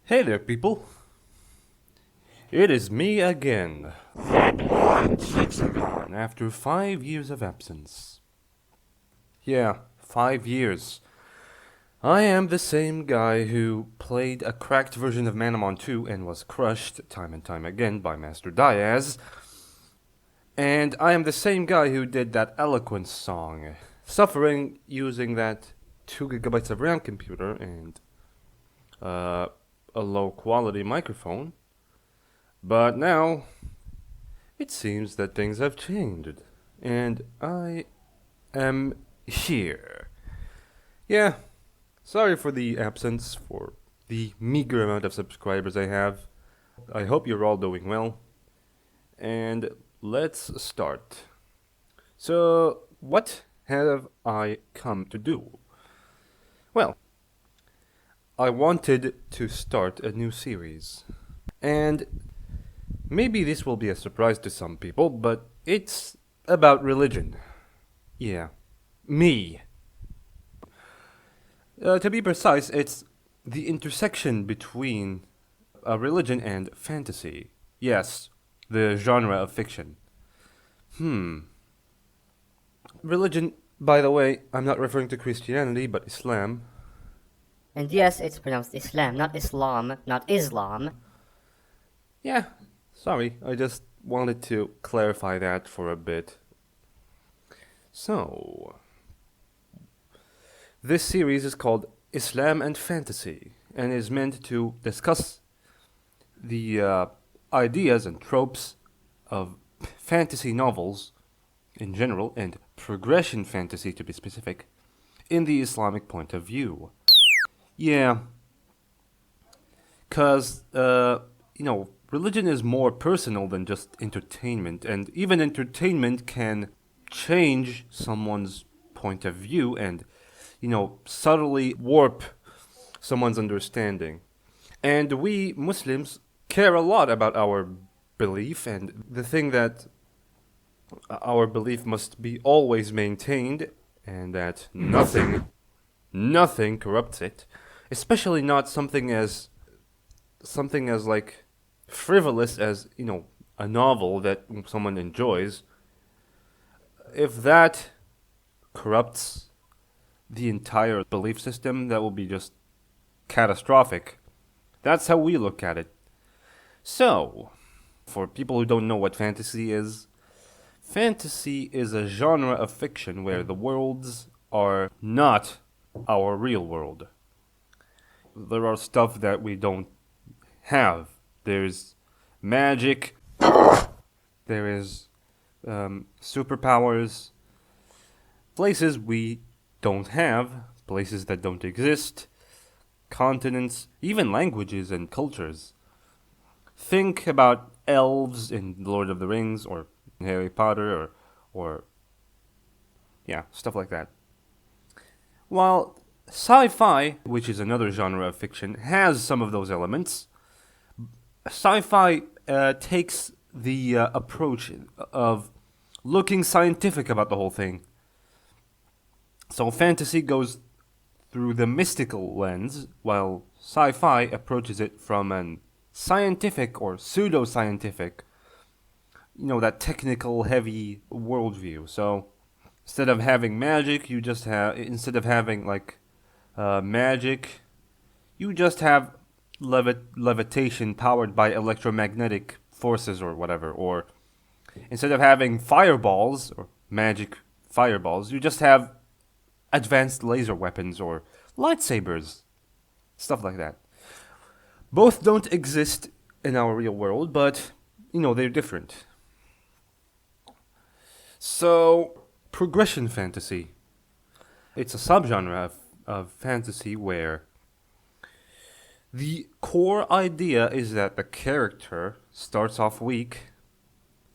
Hey there, people. It is me again. After 5 years of absence. Yeah, 5 years. I am the same guy who played a cracked version of Manamon 2 and was crushed time and time again by Master Diaz. And I am the same guy who did that Eloquence song, suffering using that 2 gigabytes of RAM computer and a low quality microphone. But now, it seems that things have changed, and I am here. Yeah, sorry for the absence, for the meager amount of subscribers I have. I hope you're all doing well. And let's start. So, what have I come to do? Well, I wanted to start a new series. And maybe this will be a surprise to some people, but it's about religion. Yeah, me. To be precise, it's the intersection between a religion and fantasy. Yes, the genre of fiction. Religion, by the way, I'm not referring to Christianity, but Islam. And yes, it's pronounced Islam, not Islam, not Islam. Yeah, sorry, I just wanted to clarify that for a bit. So, this series is called Islam and Fantasy and is meant to discuss the ideas and tropes of fantasy novels in general and progression fantasy to be specific in the Islamic point of view. Yeah, because, religion is more personal than just entertainment, and even entertainment can change someone's point of view and, subtly warp someone's understanding. And we Muslims care a lot about our belief, and the thing that our belief must be always maintained, and that nothing corrupts it, especially not something as like frivolous as, a novel that someone enjoys. If that corrupts the entire belief system, that will be just catastrophic. That's how we look at it. So, for people who don't know what fantasy is a genre of fiction where the worlds are not our real world. There are stuff that we don't have. There's magic, there is superpowers, places we don't have, places that don't exist, continents, even languages and cultures. Think about elves in Lord of the Rings or Harry Potter or yeah, stuff like that. While sci-fi, which is another genre of fiction, has some of those elements, sci-fi takes the approach of looking scientific about the whole thing. So fantasy goes through the mystical lens, while sci-fi approaches it from an scientific or pseudo-scientific, that technical heavy worldview. So instead of having magic, instead of having like magic, you just have levitation powered by electromagnetic forces or whatever. Or instead of having fireballs or magic fireballs, you just have advanced laser weapons or lightsabers, stuff like that. Both don't exist in our real world, but they're different. So, progression fantasy. It's a subgenre of fantasy where the core idea is that the character starts off weak,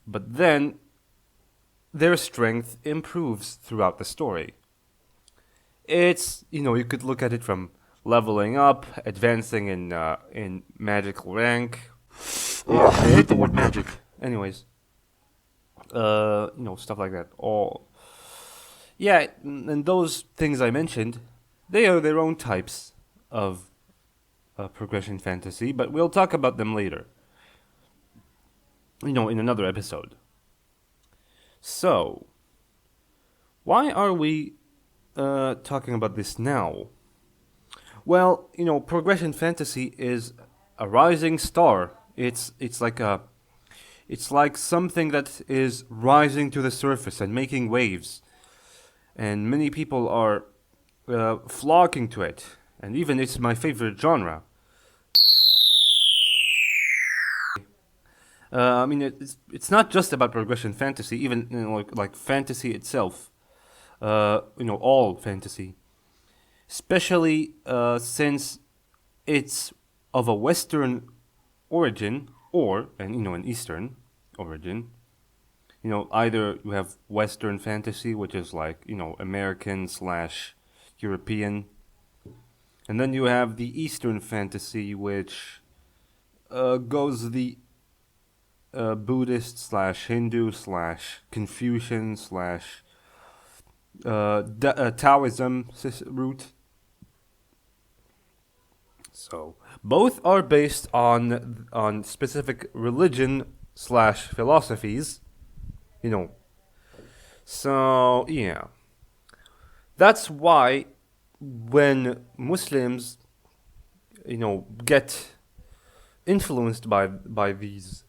but then their strength improves throughout the story. It's, you could look at it from leveling up, advancing in magical rank. I hate the word magic. Anyways, stuff like that. Yeah, and those things I mentioned, they are their own types of progression fantasy, but we'll talk about them later. In another episode. So, why are we talking about this now? Well, progression fantasy is a rising star. It's like something that is rising to the surface and making waves, and many people are flocking to it. And even it's my favorite genre. I mean, it's not just about progression fantasy. Even like fantasy itself. All fantasy, especially since it's of a Western origin or an Eastern origin. Either you have Western fantasy, which is like American slash European, and then you have the Eastern fantasy, which goes the Buddhist slash Hindu slash Confucian slash Taoism route. So both are based on specific religion slash philosophies. So yeah, that's why when Muslims get influenced by these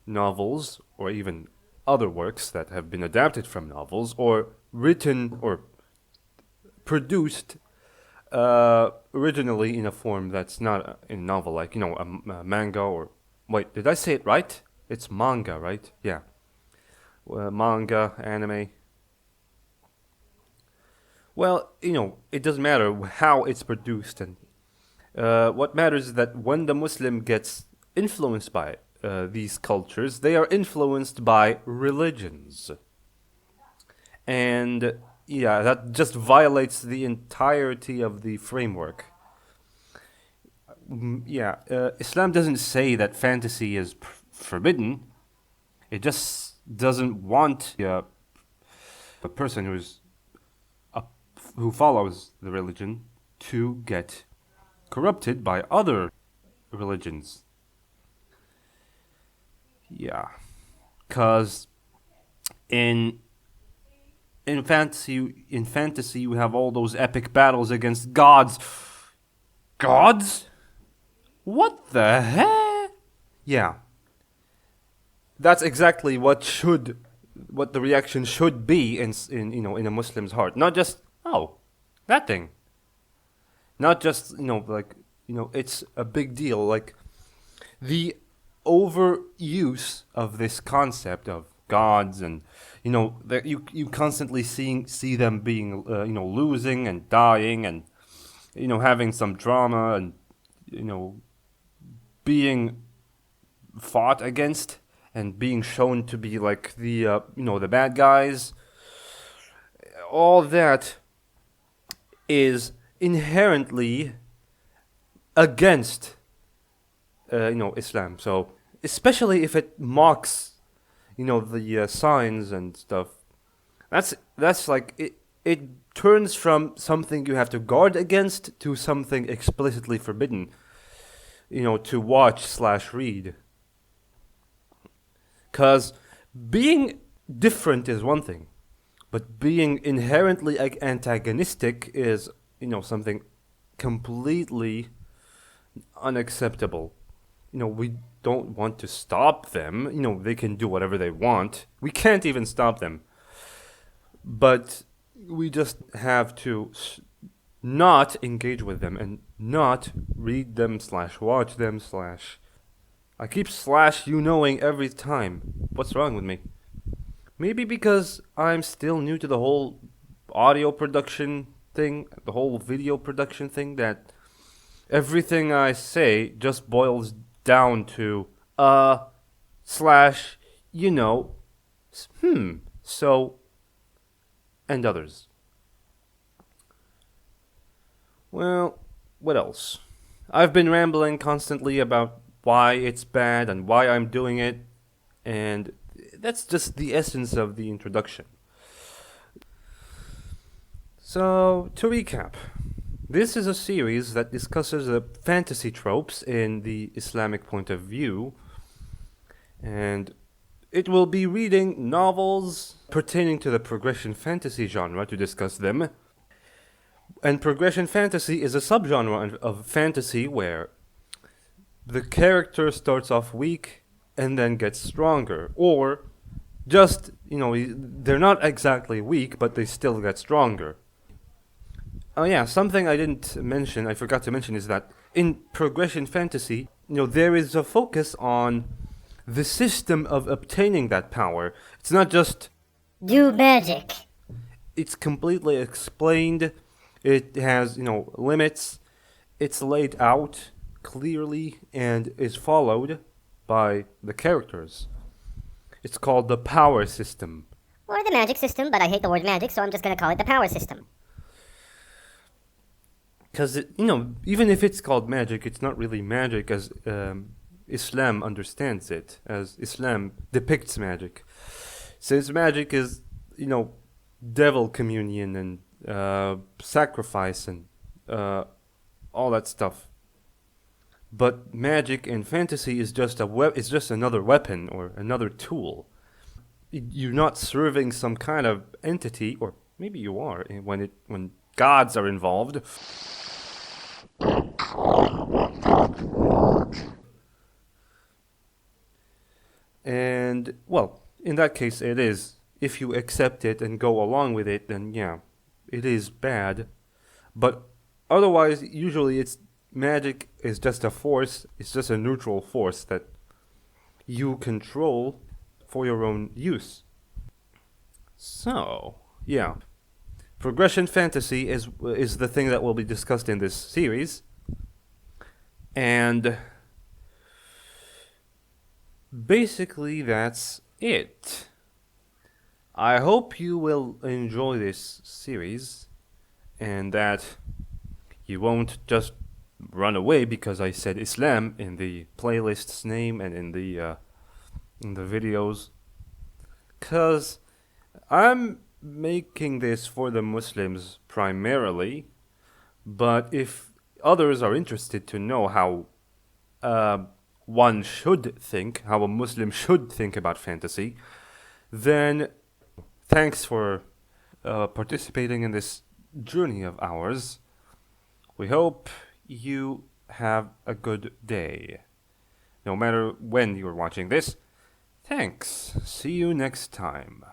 novels or even other works that have been adapted from novels or written or produced originally in a form that's not a novel, like a manga or wait, did I say it right? It's manga, right? Yeah, manga, anime. Well, it doesn't matter how it's produced, and what matters is that when the Muslim gets influenced by these cultures, they are influenced by religions. And yeah, that just violates the entirety of the framework. Yeah, Islam doesn't say that fantasy is forbidden. It just doesn't want a person who follows the religion to get corrupted by other religions. Yeah, because in fantasy you have all those epic battles against gods. Gods? What the heck? Yeah, that's exactly what the reaction should be in a Muslim's heart. Not just that thing. Not just it's a big deal. Like the overuse of this concept of gods, and that you constantly see them being losing and dying, and having some drama, and being fought against and being shown to be like the bad guys. All that is inherently against Islam. So especially if it mocks the signs and stuff, that's like it turns from something you have to guard against to something explicitly forbidden to watch slash read. Because being different is one thing, but being inherently antagonistic is something completely unacceptable. We don't want to stop them. They can do whatever they want. We can't even stop them. But we just have to not engage with them and not read them slash watch them slash. I keep slash knowing every time. What's wrong with me? Maybe because I'm still new to the whole audio production thing, the whole video production thing, that everything I say just boils down to slash so, and others. Well, what else? I've been rambling constantly about why it's bad and why I'm doing it, and that's just the essence of the introduction. So, to recap, This is a series that discusses the fantasy tropes in the Islamic point of view, and it will be reading novels pertaining to the progression fantasy genre to discuss them. And progression fantasy is a subgenre of fantasy where the character starts off weak and then gets stronger, or just, they're not exactly weak, but they still get stronger. Oh yeah, something I forgot to mention is that in progression fantasy, there is a focus on the system of obtaining that power. It's not just Do magic. it's completely explained. It has, limits. It's laid out clearly and is followed by the characters. It's called the power system. Or the magic system, but I hate the word magic, so I'm just gonna call it the power system. Because, even if it's called magic, it's not really magic as Islam understands it, as Islam depicts magic. Since magic is, devil communion and sacrifice and all that stuff. But magic in fantasy is just it's just another weapon or another tool. You're not serving some kind of entity, or maybe you are when gods are involved. And well, in that case, it is. If you accept it and go along with it, then yeah, it is bad. But otherwise, usually it's magic is just a force. It's just a neutral force that you control for your own use. So, yeah. Progression fantasy is the thing that will be discussed in this series. And basically that's it. I hope you will enjoy this series and that you won't just run away because I said Islam in the playlist's name and in the videos. 'Cause I'm making this for the Muslims primarily, but if others are interested to know how one should think, how a Muslim should think about fantasy, then thanks for participating in this journey of ours. We hope you have a good day. No matter when you're watching this, thanks. See you next time.